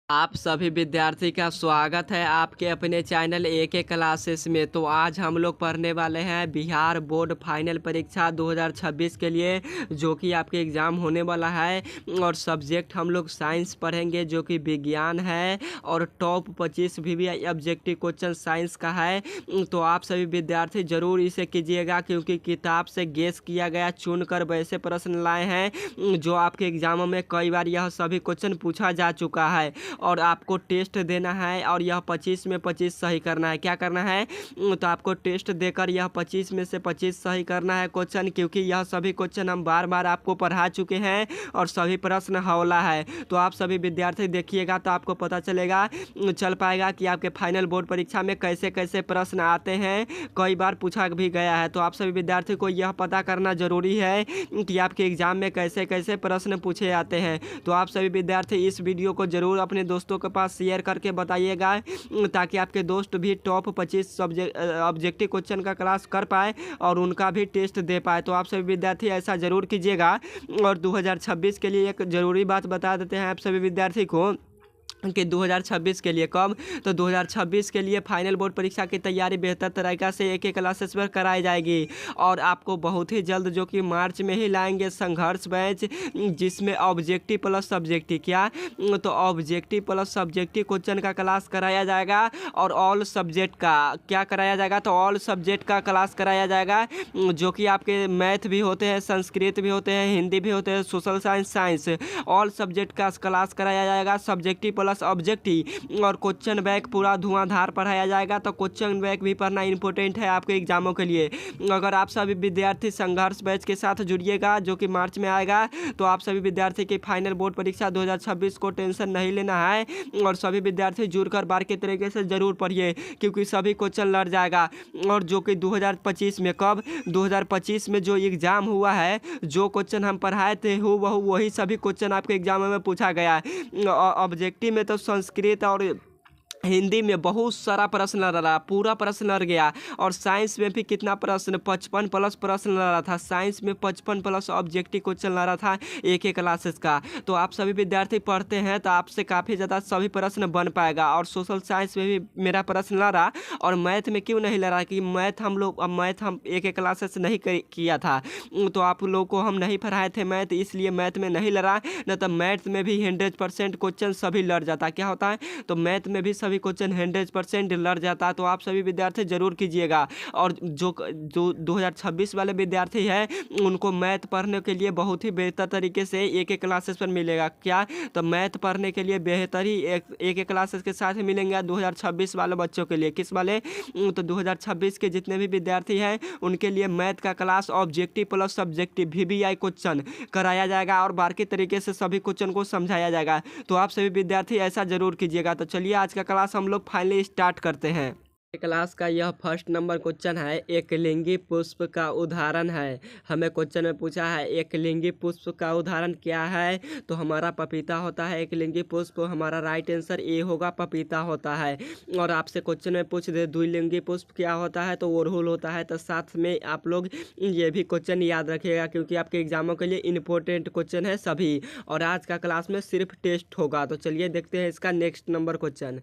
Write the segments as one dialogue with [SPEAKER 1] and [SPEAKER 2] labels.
[SPEAKER 1] आप सभी विद्यार्थी का स्वागत है आपके अपने चैनल AK क्लासेस में। तो आज हम लोग पढ़ने वाले हैं बिहार बोर्ड फाइनल परीक्षा 2026 के लिए, जो कि आपके एग्ज़ाम होने वाला है। और सब्जेक्ट हम लोग साइंस पढ़ेंगे, जो कि विज्ञान है, और top 25 VVI objective question science का है। तो आप सभी विद्यार्थी ज़रूर इसे कीजिएगा, क्योंकि किताब से गेस किया गया चुनकर वैसे प्रश्न लाए हैं जो आपके एग्ज़ामों में कई बार यह सभी क्वेश्चन पूछा जा चुका है। और आपको टेस्ट देना है और यह 25 में 25 सही करना है। क्या करना है? तो आपको टेस्ट देकर यह 25 में से 25 सही करना है क्वेश्चन, क्योंकि यह सभी क्वेश्चन हम बार बार आपको पढ़ा चुके हैं और सभी प्रश्न हौला है। तो आप सभी विद्यार्थी देखिएगा तो आपको पता चल पाएगा कि आपके फाइनल बोर्ड परीक्षा में कैसे कैसे प्रश्न आते हैं, कई बार पूछा भी गया है। तो आप सभी विद्यार्थी को यह पता करना जरूरी है कि आपके एग्जाम में कैसे कैसे प्रश्न पूछे जाते हैं। तो आप सभी विद्यार्थी इस वीडियो को जरूर अपने दोस्तों के पास शेयर करके बताइएगा, ताकि आपके दोस्त भी टॉप 25 ऑब्जेक्टिव क्वेश्चन का क्लास कर पाए और उनका भी टेस्ट दे पाए। तो आप सभी विद्यार्थी ऐसा जरूर कीजिएगा। और 2026 के लिए एक ज़रूरी बात बता देते हैं आप सभी विद्यार्थी को कि 2026 के लिए कब, तो 2026 के लिए फाइनल बोर्ड परीक्षा की तैयारी बेहतर तरीक़ा से AK क्लासेस पर कराई जाएगी। और आपको बहुत ही जल्द, जो कि मार्च में ही लाएंगे, संघर्ष बैच, जिसमें ऑब्जेक्टिव प्लस सब्जेक्टिव, क्या तो ऑब्जेक्टिव प्लस सब्जेक्टिव क्वेश्चन का क्लास कराया जाएगा। और ऑल सब्जेक्ट का क्या कराया जाएगा? तो ऑल सब्जेक्ट का क्लास कराया जाएगा, जो कि आपके मैथ भी होते हैं, संस्कृत भी होते हैं, हिंदी भी होते हैं, सोशल साइंस, ऑल सब्जेक्ट का क्लास कराया जाएगा। सब्जेक्टिव प्लस ऑब्जेक्टिव और क्वेश्चन बैंक पूरा धुआंधार पढ़ाया जाएगा। तो क्वेश्चन बैंक भी पढ़ना इंपॉर्टेंट है आपके एग्जामों के लिए। अगर आप सभी विद्यार्थी संघर्ष बैच के साथ जुड़िएगा, जो कि मार्च में आएगा, तो आप सभी विद्यार्थी की फाइनल बोर्ड परीक्षा 2026 को टेंशन नहीं लेना है। और सभी विद्यार्थी जुड़कर बारीकी तरीके से जरूर पढ़िए, क्योंकि सभी क्वेश्चन लड़ जाएगा। और जो कि 2025 में, कब 2025 में जो एग्ज़ाम हुआ है, जो क्वेश्चन हम पढ़ाए थे हूबहू वही सभी क्वेश्चन आपके एग्जाम में पूछा गया है। ऑब्जेक्टिव में तो संस्कृत और हिंदी में बहुत सारा प्रश्न लड़ रहा, पूरा प्रश्न लड़ गया। और साइंस में भी कितना प्रश्न, 55 प्लस प्रश्न लड़ा था। साइंस में 55 प्लस ऑब्जेक्टिव क्वेश्चन लड़ा था AK क्लासेस का। तो आप सभी विद्यार्थी पढ़ते हैं तो आपसे काफ़ी ज़्यादा सभी प्रश्न बन पाएगा। और सोशल साइंस में भी मेरा प्रश्न लड़ा। और मैथ में क्यों नहीं लड़ा? कि मैथ हम AK क्लासेस नहीं किया था, तो आप लोगों को हम नहीं पढ़ाए थे मैथ, इसलिए मैथ में नहीं लड़ा। न तो मैथ में भी 100% क्वेश्चन सभी लड़ जाता। क्या होता है? तो मैथ में भी सभी क्वेश्चन 100% लड़ जाता। तो आप सभी विद्यार्थी जरूर कीजिएगा। और जो 2026 वाले विद्यार्थी हैं, उनको मैथ पढ़ने के लिए बहुत ही बेहतर तरीके से AK क्लासेस पर मिलेगा। क्या? तो मैथ पढ़ने के लिए बेहतर ही AK क्लासेस के साथ मिलेंगे 2026 वाले बच्चों के लिए। किस वाले? तो 2026 के जितने भी विद्यार्थी हैं, उनके लिए मैथ का class objective plus subjective VVI question कराया जाएगा और बारीकी तरीके से सभी क्वेश्चन को समझाया जाएगा। तो आप सभी विद्यार्थी ऐसा जरूर कीजिएगा। तो चलिए आज का क्लास हम लोग फाइनली स्टार्ट करते हैं। क्लास का यह फर्स्ट नंबर क्वेश्चन है, एकलिंगी पुष्प का उदाहरण है। हमें क्वेश्चन में पूछा है एकलिंगी पुष्प का उदाहरण क्या है? तो हमारा पपीता होता है एकलिंगी पुष्प। हमारा राइट आंसर ए होगा, पपीता होता है। और आपसे क्वेश्चन में पूछ दे द्विलिंगी पुष्प क्या होता है? तो ओरहुल होता है। तो साथ में आप लोग ये भी क्वेश्चन याद रखिएगा, क्योंकि आपके एग्जामों के लिए इंपॉर्टेंट क्वेश्चन है सभी। और आज का क्लास में सिर्फ टेस्ट होगा। तो चलिए देखते हैं इसका next number question.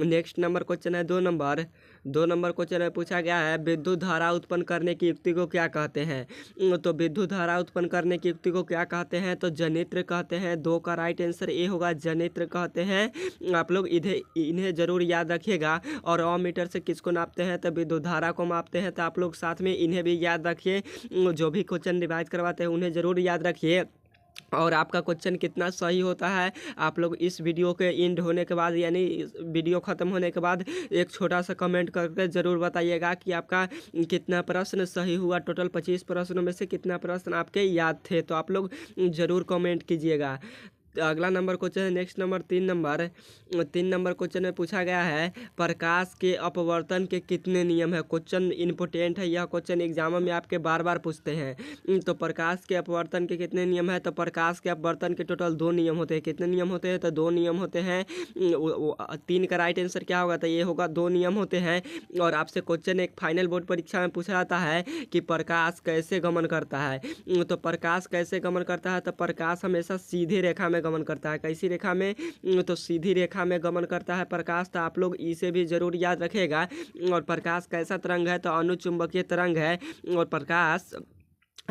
[SPEAKER 1] Next number question है 2 नंबर क्वेश्चन में पूछा गया है विद्युत धारा उत्पन्न करने की युक्ति को क्या कहते हैं? तो विद्युत धारा उत्पन्न करने की युक्ति को क्या कहते हैं? तो जनित्र कहते हैं। 2 का राइट आंसर ए होगा, जनित्र कहते हैं। आप लोग इन्हें जरूर याद रखिएगा। और अमीटर से किसको नापते हैं? तो विद्युत धारा को मापते हैं। तो आप लोग साथ में इन्हें भी याद रखिए। जो भी क्वेश्चन रिवाइज करवाते हैं उन्हें जरूर याद रखिए। और आपका क्वेश्चन कितना सही होता है, आप लोग इस वीडियो के एंड होने के बाद, यानी वीडियो ख़त्म होने के बाद, एक छोटा सा कमेंट करके ज़रूर बताइएगा कि आपका कितना प्रश्न सही हुआ। टोटल 25 प्रश्नों में से कितना प्रश्न आपके याद थे, तो आप लोग ज़रूर कमेंट कीजिएगा। अगला नंबर क्वेश्चन है नेक्स्ट नंबर 3 नंबर क्वेश्चन में पूछा गया है प्रकाश के अपवर्तन के कितने नियम है? क्वेश्चन इंपॉर्टेंट है, यह क्वेश्चन एग्जामों में आपके बार बार पूछते हैं। तो प्रकाश के अपवर्तन के कितने नियम है? तो प्रकाश के अपवर्तन के टोटल 2 नियम होते हैं। कितने नियम होते हैं? तो 2 नियम होते हैं। 3 का राइट आंसर क्या होगा? तो ये होगा 2 नियम होते हैं। और आपसे क्वेश्चन एक फाइनल बोर्ड परीक्षा में पूछा जाता है कि प्रकाश कैसे गमन करता है? तो प्रकाश कैसे गमन करता है? तो प्रकाश हमेशा सीधे रेखा में गमन करता है, कैसी रेखा में, तो सीधी रेखा में गमन करता है प्रकाश। तो आप लोग इसे भी जरूर याद रखेगा। और प्रकाश कैसा तरंग है, तो अनुचुंबकीय तरंग है। और प्रकाश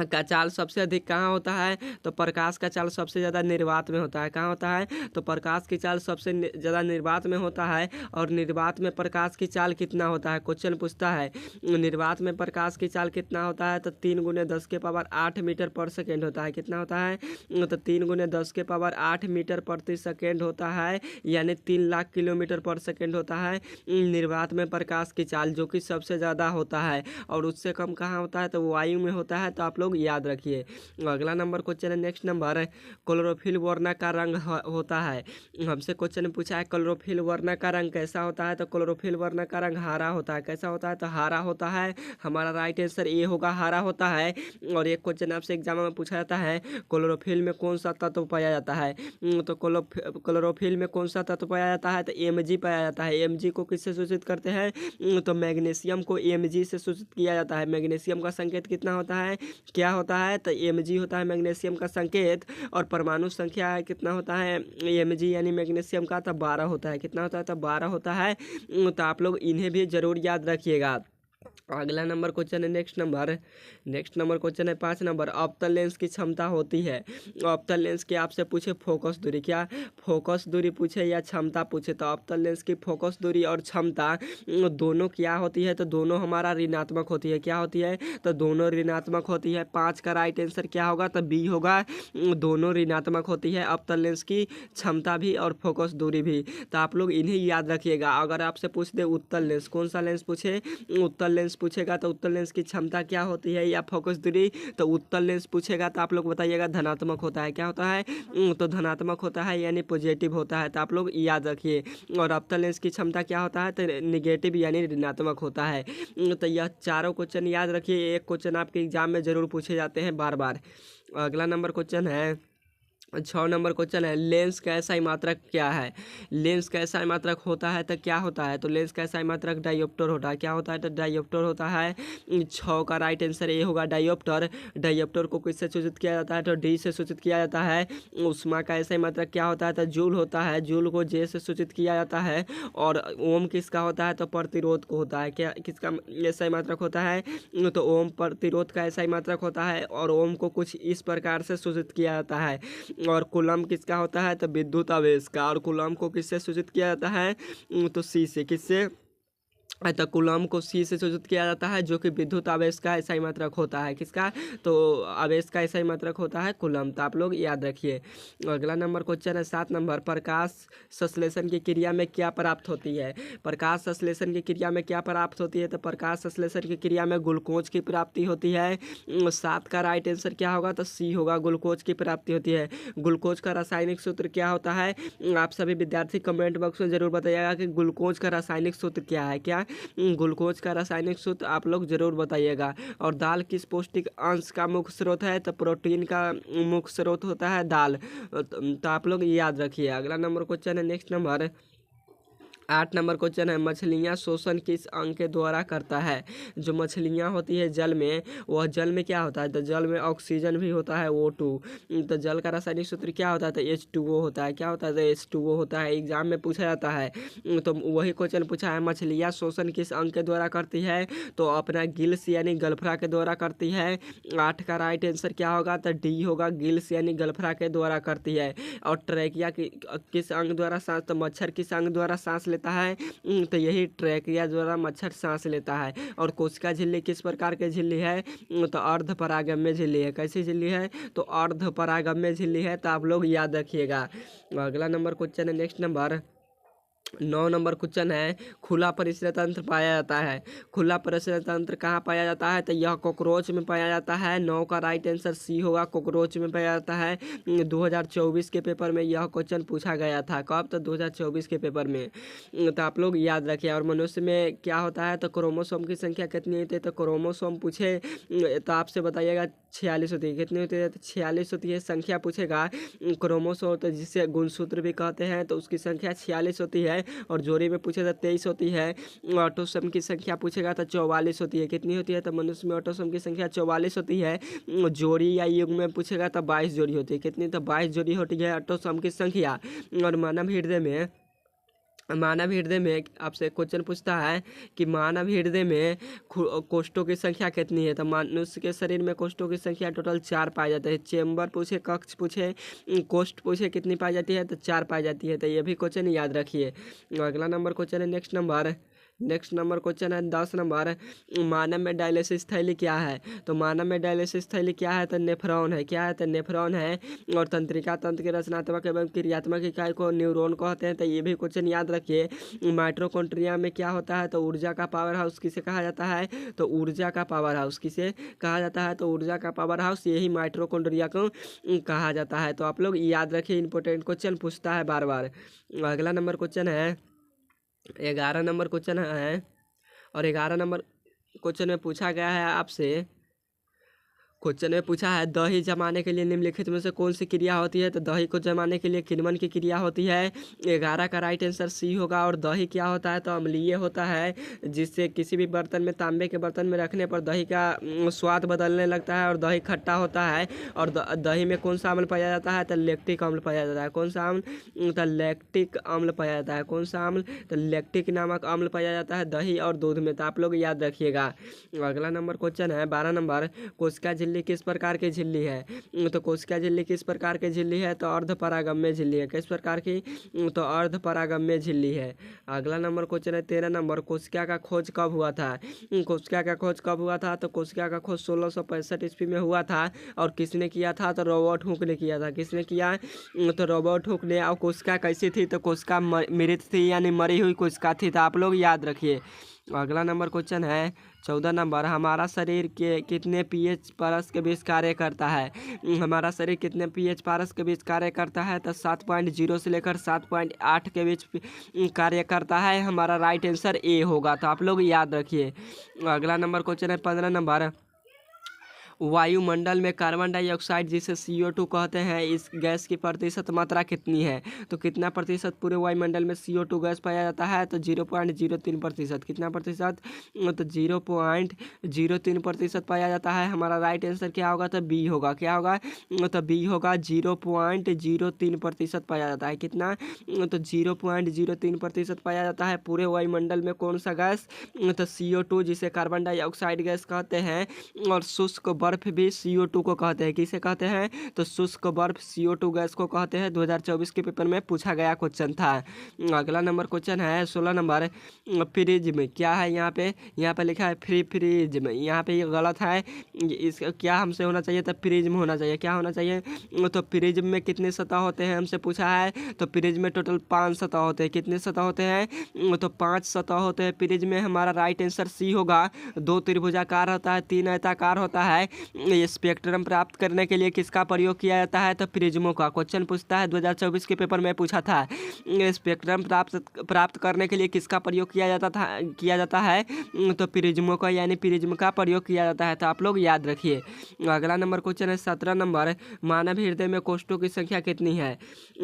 [SPEAKER 1] का चाल सबसे अधिक कहाँ होता है, तो प्रकाश का चाल सबसे ज़्यादा निर्वात में होता है। कहाँ होता है, तो प्रकाश की चाल सबसे ज़्यादा निर्वात में होता है। और निर्वात में प्रकाश की चाल कितना होता है, क्वेश्चन पूछता है निर्वात में प्रकाश की चाल कितना होता है, तो 3 × 10⁸ मीटर पर सेकेंड होता है। कितना होता है, तो 3 × 10⁸ मीटर प्रति सेकेंड होता है, यानी 3 लाख किलोमीटर पर सेकेंड होता है निर्वात में प्रकाश की चाल, जो कि सबसे ज़्यादा होता है। और उससे कम कहाँ होता है, तो वायु में होता है। तो आप लोग याद रखिए। अगला नंबर क्वेश्चन है, नेक्स्ट नंबर है, क्लोरोफिल वर्ण का रंग होता है। हमसे क्वेश्चन पूछा है क्लोरोफिल वर्ण का रंग कैसा होता है, तो क्लोरोफिल वर्ण का रंग हरा होता है। कैसा होता है, तो हरा होता है। हमारा राइट आंसर ए होगा, हरा होता है। और एक क्वेश्चन आपसे एग्जाम में पूछा जाता है क्लोरोफिल में कौन सा तत्व पाया जाता है, तो क्लोरोफिल में कौन सा तत्व पाया जाता है, तो Mg पाया जाता है। Mg को किससे सूचित करते हैं, तो मैग्नीशियम को Mg से सूचित किया जाता है। मैग्नीशियम का संकेत कितना होता है, क्या होता है, तो Mg होता है मैग्नीशियम का संकेत। और परमाणु संख्या कितना होता है Mg यानी मैग्नीशियम का, तो 12 होता है। कितना होता है, तो 12 होता है। तो आप लोग इन्हें भी जरूर याद रखिएगा। अगला नंबर क्वेश्चन है, नेक्स्ट नंबर क्वेश्चन है 5 नंबर, अवतल लेंस की क्षमता होती है। अवतल लेंस की आपसे पूछे फोकस दूरी, क्या फोकस दूरी पूछे या क्षमता पूछे, तो अवतल लेंस की फोकस दूरी और क्षमता दोनों क्या होती है, तो दोनों हमारा ऋणात्मक होती है। क्या होती है, तो दोनों ऋणात्मक होती है। 5 का राइट आंसर क्या होगा, तो बी होगा, दोनों ऋणात्मक होती है अवतल लेंस की क्षमता भी और फोकस दूरी भी। तो आप लोग इन्हें याद रखिएगा। अगर आपसे पूछ दे उत्तल लेंस, कौन सा लेंस पूछे, उत्तल लेंस पूछेगा तो उत्तल लेंस की क्षमता क्या होती है या फोकस दूरी, तो उत्तल लेंस पूछेगा तो आप लोग बताइएगा धनात्मक होता है। क्या होता है, तो धनात्मक होता है, यानी पॉजिटिव होता है। तो आप लोग याद रखिए। और अवतल लेंस की क्षमता क्या होता है, तो निगेटिव यानी ऋणात्मक होता है। तो यह चारों क्वेश्चन याद रखिए। एक क्वेश्चन आपके एग्जाम में जरूर पूछे जाते हैं बार बार। अगला नंबर क्वेश्चन है 6 नंबर क्वेश्चन है, लेंस का SI मात्रक क्या है। लेंस का SI मात्रक होता है तो क्या होता है, तो लेंस का SI मात्रक डायोप्टर होता है। क्या होता है, तो डायोप्टर होता है। 6 का राइट आंसर ये होगा, डायोप्टर। डायोप्टर को किससे सूचित किया जाता है, तो डी से सूचित किया जाता है। उष्मा का SI मात्रक क्या होता है, तो जूल होता है। जूल को जे से सूचित किया जाता है। और ओम किसका होता है, तो प्रतिरोध को होता है। क्या किसका SI मात्रक होता है, तो ओम प्रतिरोध का SI मात्रक होता है। और ओम को कुछ इस प्रकार से सूचित किया जाता है। और कूलम किसका होता है, तो विद्युत आवेश का। और कूलम को किससे सूचित किया जाता है, तो सी से। किससे, तो कूलम को सी से सूचित किया जाता है, जो कि विद्युत आवेश का SI मात्रक होता है। किसका, तो आवेश का SI मात्रक होता है कूलम। तो आप लोग याद रखिए। अगला नंबर क्वेश्चन है 7 नंबर, प्रकाश संश्लेषण की क्रिया में क्या प्राप्त होती है। प्रकाश संश्लेषण की क्रिया में क्या प्राप्त होती है, तो प्रकाश संश्लेषण की क्रिया में ग्लूकोज की प्राप्ति होती है। 7 का राइट आंसर क्या होगा, तो सी होगा, ग्लूकोज की प्राप्ति होती है। ग्लूकोज का रासायनिक सूत्र क्या होता है, आप सभी विद्यार्थी कमेंट बॉक्स में जरूर बताइएगा कि ग्लूकोज का रासायनिक सूत्र क्या है। क्या ग्लूकोज का रासायनिक सूत्र आप लोग जरूर बताइएगा। और दाल किस पौष्टिक अंश का मुख्य स्रोत है, तो प्रोटीन का मुख्य स्रोत होता है दाल। तो आप लोग याद रखिए। अगला नंबर क्वेश्चन है, नेक्स्ट नंबर 8 नंबर क्वेश्चन है, मछलियाँ शोषण किस अंग के द्वारा करता है। जो मछलियाँ होती है जल में, वह जल में क्या होता है, तो जल में ऑक्सीजन भी होता है, O2। तो जल का रासायनिक सूत्र क्या होता है, तो H2O होता है। क्या होता है, तो H2O होता है। एग्जाम में पूछा जाता है। तो वही क्वेश्चन पूछा है, मछलियाँ शोषण किस अंग के द्वारा करती है, तो अपना गिल्स यानी गलफड़ा के द्वारा करती है। 8 का राइट आंसर क्या होगा, तो डी होगा, गिल्स यानी गलफड़ा के द्वारा करती है। और ट्रैकिया किस अंग द्वारा सांस, तो मच्छर किस अंग द्वारा सांस लेता है, तो यही ट्रैकिया द्वारा मच्छर सांस लेता है। और कोशिका झिल्ली किस प्रकार की झिल्ली है, तो अर्ध परागम्य झिल्ली है। कैसी झिल्ली है, तो अर्ध परागम्य झिल्ली है। तो आप लोग याद रखिएगा। अगला नंबर क्वेश्चन है, नेक्स्ट नंबर 9 नंबर क्वेश्चन है, खुला परिसर तंत्र पाया जाता है। खुला परिसर तंत्र कहाँ पाया जाता है, तो यह कॉकरोच में पाया जाता है। 9 का राइट आंसर सी होगा, कॉकरोच में पाया जाता है। 2024 के पेपर में यह क्वेश्चन पूछा गया था। कब, तो 2024 के पेपर में। तो आप लोग याद रखिए। और मनुष्य में क्या होता है, तो क्रोमोसोम की संख्या कितनी होती है, तो क्रोमोसोम पूछे तो आपसे बताइएगा 46 होती है। कितनी होती है, तो 46 होती है। संख्या पूछेगा क्रोमोसोम, तो जिसे गुणसूत्र भी कहते हैं, तो उसकी संख्या 46 होती है। है और जोड़ी में पूछे तो 23 होती है। ऑटोसम की संख्या पूछेगा तो 44 होती है। कितनी होती है? तो मनुष्य में ऑटोसम की संख्या 44 होती है। जोड़ी या युग में पूछेगा तो 22 जोड़ी होती है। कितनी? तो 22 जोड़ी होती है ऑटोसम की संख्या। और मानव हृदय में आपसे क्वेश्चन पूछता है कि मानव हृदय में कोष्ठों की संख्या कितनी है? तो मनुष्य के शरीर में कोष्ठों की संख्या टोटल 4 पाई जाती है। चेम्बर पूछे, कक्ष पूछे, कोष्ठ पूछे, कितनी पाई जाती है? तो 4 पाई जाती है। तो ये भी क्वेश्चन याद रखिए। अगला नंबर क्वेश्चन है नेक्स्ट नंबर क्वेश्चन है 10 नंबर। मानव में डायलिसिस थैली क्या है? तो मानव में डायलिसिस थैली क्या है? तो नेफ्रॉन है। क्या है? तो नेफ्रॉन है। और तंत्रिका तंत्र के रचनात्मक एवं क्रियात्मक इकाई को न्यूरॉन कहते हैं। तो ये भी क्वेश्चन याद रखिए। माइटोकॉन्ड्रिया में क्या होता है? तो ऊर्जा का पावर हाउस किसे कहा जाता है? तो ऊर्जा का पावर हाउस किसे कहा जाता है? तो ऊर्जा का पावर हाउस यही माइटोकॉन्ड्रिया को कहा जाता है। तो आप लोग याद रखिए, इंपॉर्टेंट क्वेश्चन पूछता है बार बार। अगला नंबर क्वेश्चन है 11 नंबर क्वेश्चन है। और 11 नंबर क्वेश्चन में पूछा गया है आपसे, क्वेश्चन में पूछा है दही जमाने के लिए निम्नलिखित में से कौन सी क्रिया होती है? तो दही को जमाने के लिए किण्वन की क्रिया होती है। 11 का राइट आंसर सी होगा। और दही क्या होता है? तो अम्लीय होता है, जिससे किसी भी बर्तन में, तांबे के बर्तन में रखने पर दही का स्वाद बदलने लगता है और दही खट्टा होता है। और दही में कौन सा अम्ल पाया जाता है? तो लैक्टिक अम्ल पाया जाता है। कौन सा अम्ल? तो लैक्टिक अम्ल पाया जाता है। कौन सा अम्ल? तो लैक्टिक नामक अम्ल पाया जाता है दही और दूध में। तो आप लोग याद रखिएगा। अगला नंबर क्वेश्चन है 12 नंबर। कोशिका झिल्ली किस प्रकार की झिल्ली है? तो कोशिका झिल्ली किस प्रकार की झिल्ली है? तो अर्धपरागम्य झिल्ली है। किस प्रकार की? तो अर्धपरागम्य झिल्ली है। अगला नंबर क्वेश्चन है 13 नंबर। कोशिका का खोज कब हुआ था? कोशिका का खोज कब हुआ था? तो कोशिका का खोज 1665 ईस्वी में हुआ था। और किसने किया था? तो रॉबर्ट हुक ने किया था। किसने किया? तो रॉबर्ट हुक ने। और कोशिका कैसी थी? तो कोशिका मृत थी, यानी मरी हुई कोशिका थी। तो आप लोग याद रखिए। अगला नंबर क्वेश्चन है 14 नंबर। हमारा शरीर के कितने पीएच पारस के बीच कार्य करता है? हमारा शरीर कितने पीएच पारस के बीच कार्य करता है? तो 7.0 से लेकर 7.8 के बीच कार्य करता है। हमारा राइट आंसर ए होगा। तो आप लोग याद रखिए। अगला नंबर क्वेश्चन है 15 नंबर। वायुमंडल में कार्बन डाइऑक्साइड जिसे CO2 कहते हैं, इस गैस की प्रतिशत मात्रा कितनी है? तो कितना प्रतिशत पूरे वायुमंडल में CO2 गैस पाया जाता है? तो 0.03%। कितना प्रतिशत? तो 0.03% पाया जाता है। हमारा राइट आंसर क्या होगा? तो बी होगा। क्या होगा? तो बी होगा। 0.03% पाया जाता है। कितना? तो 0.03% पाया जाता है पूरे वायुमंडल में। कौन सा गैस? तो CO2 जिसे कार्बन डाइऑक्साइड गैस कहते हैं। और शुष्क बर्फ भी CO2 को कहते हैं। किसे कहते हैं? तो शुष्क बर्फ CO2 गैस को कहते हैं। 2024 के पेपर में पूछा गया क्वेश्चन था। अगला नंबर क्वेश्चन है 16 नंबर। प्रिज्म क्या है? यहाँ पे लिखा है प्रिज्म। यहाँ पे ये गलत है। इस क्या हमसे होना चाहिए? तो प्रिज्म होना चाहिए। क्या होना चाहिए? तो प्रिज्म में कितने सतह होते हैं हमसे पूछा है। तो प्रिज्म में टोटल 5 सतह होते हैं। कितने सतह होते हैं? तो 5 सतह होते हैं प्रिज्म में। हमारा राइट आंसर सी होगा। 2 त्रिभुजाकार होता है, 3 आयताकार होता है। ये स्पेक्ट्रम प्राप्त करने के लिए किसका प्रयोग किया जाता है? तो प्रिज्मों का। क्वेश्चन पूछता है 2024 के पेपर में पूछा था। स्पेक्ट्रम प्राप्त करने के लिए किसका प्रयोग किया जाता है? तो प्रिज्मों का, यानी प्रिज्म का प्रयोग किया जाता है। तो आप लोग याद रखिए। अगला नंबर क्वेश्चन है 17 नंबर। मानव हृदय में कोष्ठों की संख्या कितनी है?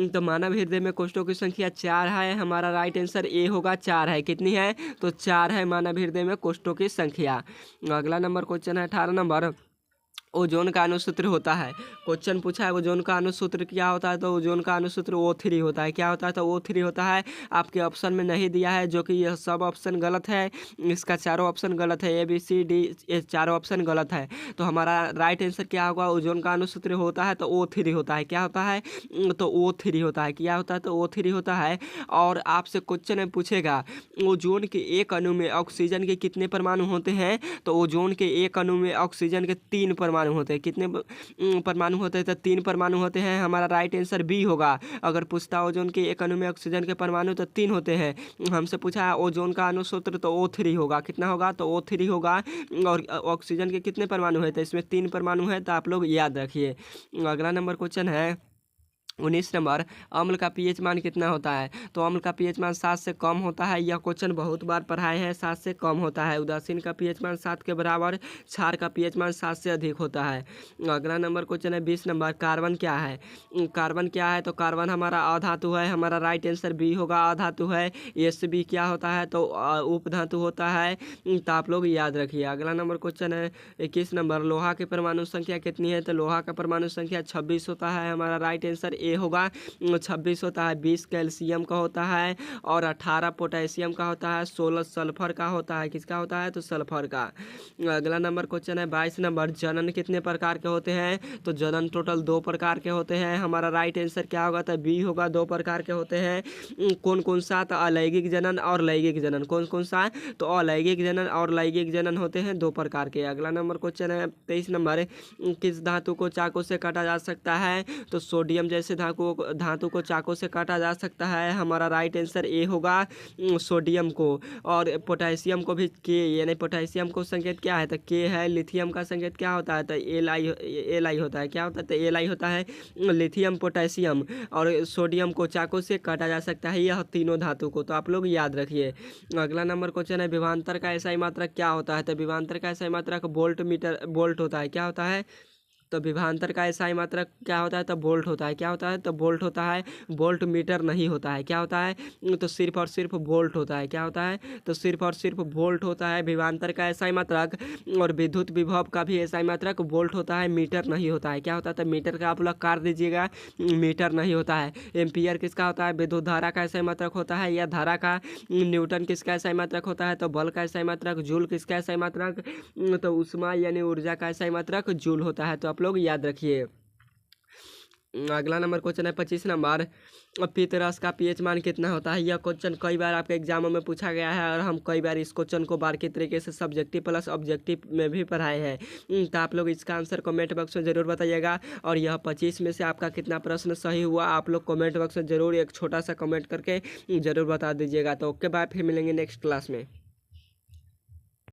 [SPEAKER 1] तो मानव हृदय में कोष्ठों की संख्या 4 है। हमारा राइट आंसर ए होगा। 4 है। कितनी है? तो 4 है मानव हृदय में कोष्ठों की संख्या। अगला नंबर क्वेश्चन है 18 नंबर। ओजोन का अणुसूत्र होता है। क्वेश्चन पूछा है ओजोन का अणुसूत्र क्या होता है? तो ओजोन का अणुसूत्र O3 होता है। क्या होता है? तो O3 होता है। आपके ऑप्शन में नहीं दिया है, जो कि यह सब ऑप्शन गलत है। इसका चारों ऑप्शन गलत है। ABCD ये चारों ऑप्शन गलत है। तो हमारा राइट आंसर क्या होगा? ओजोन का अणुसूत्र होता है तो O3 होता है। क्या होता है? तो O3 होता है। क्या होता है? तो O3 होता है। और आपसे क्वेश्चन में पूछेगा ओजोन के एक अणु में ऑक्सीजन के कितने परमाणु होते हैं? तो ओजोन के एक अणु में ऑक्सीजन के 3 परमाणु होते हैं। कितने परमाणु होते हैं? तो 3 परमाणु होते हैं। हमारा राइट आंसर बी होगा। अगर पूछता ओजोन के एक अणु में ऑक्सीजन के परमाणु तो 3 होते हैं। हमसे पूछा है ओजोन का अणुसूत्र तो O3 होगा। कितना होगा? तो O3 होगा। और ऑक्सीजन के कितने परमाणु है? तो इसमें 3 परमाणु है। तो आप लोग याद रखिए। अगला नंबर क्वेश्चन है 19 नंबर, अम्ल का पीएच मान कितना होता है? तो अम्ल का पीएच मान 7 से कम होता है। यह क्वेश्चन बहुत बार पढ़ाए हैं, 7 से कम होता है। उदासीन का पीएच मान 7 के बराबर, क्षार का पीएच मान 7 से अधिक होता है। अगला नंबर क्वेश्चन है 20 नंबर, कार्बन क्या है? कार्बन क्या है? तो कार्बन हमारा अधातु है। हमारा राइट आंसर बी होगा, अधातु है। एस बी क्या होता है? तो उपधातु होता है। तो आप लोग याद रखिए। अगला नंबर क्वेश्चन है 21 नंबर, लोहा की परमाणु संख्या कितनी है? तो लोहा का परमाणु संख्या 26 होता है। हमारा राइट आंसर ए होगा, 26 होता है। 20 कैल्शियम का होता है और 18 पोटेशियम का होता है। 16 सल्फर का होता है। किसका होता है? तो सल्फर का। अगला नंबर क्वेश्चन है 22 नंबर, जनन कितने प्रकार के होते हैं? तो जनन टोटल 2 प्रकार के होते हैं। हमारा राइट आंसर क्या होगा? तो बी होगा, 2 प्रकार के होते हैं। कौन कौन सा? तो अलैंगिक जनन और लैंगिक जनन। कौन कौन सा? तो अलैंगिक जनन और लैंगिक जनन होते हैं 2 प्रकार के। अगला नंबर क्वेश्चन है 23 नंबर, किस धातु को चाकू से काटा जा सकता है? तो सोडियम जैसे धातु को चाकू से काटा जा सकता है। हमारा राइट आंसर ए होगा, सोडियम को। और पोटेशियम को भी के, यानी पोटेशियम को संकेत क्या है? तो के है। लिथियम का संकेत क्या होता है? तो एल आई होता है। क्या होता है? तो एल आई होता है। लिथियम, पोटेशियम और सोडियम को चाकू से काटा जा सकता है, यह तीनों धातु को। तो आप लोग याद रखिए। अगला नंबर क्वेश्चन है विभवांतर का एसआई मात्रक क्या होता है? तो विभवांतर का एसआई मात्रक वोल्ट होता है। क्या होता है? तो विभवांतर का एसआई मात्रक क्या होता है? तो वोल्ट होता है। क्या होता है? तो वोल्ट होता है। वोल्ट मीटर नहीं होता है। क्या होता है? तो सिर्फ और सिर्फ वोल्ट होता है। क्या होता है? तो सिर्फ और सिर्फ वोल्ट होता है विभवांतर का एसआई मात्रक। और विद्युत विभव का भी एसआई मात्रक वोल्ट होता है, मीटर नहीं होता है। क्या होता है? तो मीटर का आप लोग काट दीजिएगा, मीटर नहीं होता है। एम्पियर किसका होता है? विद्युत धारा का एसआई मात्रक होता है, या धारा का। न्यूटन किसका एसआई मात्रक होता है? तो बल का एसआई मात्रक। जूल किसका एसआई मात्रक? तो ऊष्मा यानी ऊर्जा का एसआई मात्रक जूल होता है। तो आप लोग याद रखिए। अगला नंबर क्वेश्चन है 25 नंबर, पित्त रस का पीएच मान कितना होता है? यह क्वेश्चन कई बार आपके एग्जामों में पूछा गया है और हम कई बार इस क्वेश्चन को बारीकी तरीके से सब्जेक्टिव प्लस ऑब्जेक्टिव में भी पढ़ाए हैं। तो आप लोग इसका आंसर कमेंट बॉक्स में ज़रूर बताइएगा। और यह 25 में से आपका कितना प्रश्न सही हुआ, आप लोग कमेंट बॉक्स में ज़रूर एक छोटा सा कमेंट करके ज़रूर बता दीजिएगा। तो ओके बाय, फिर मिलेंगे नेक्स्ट क्लास में।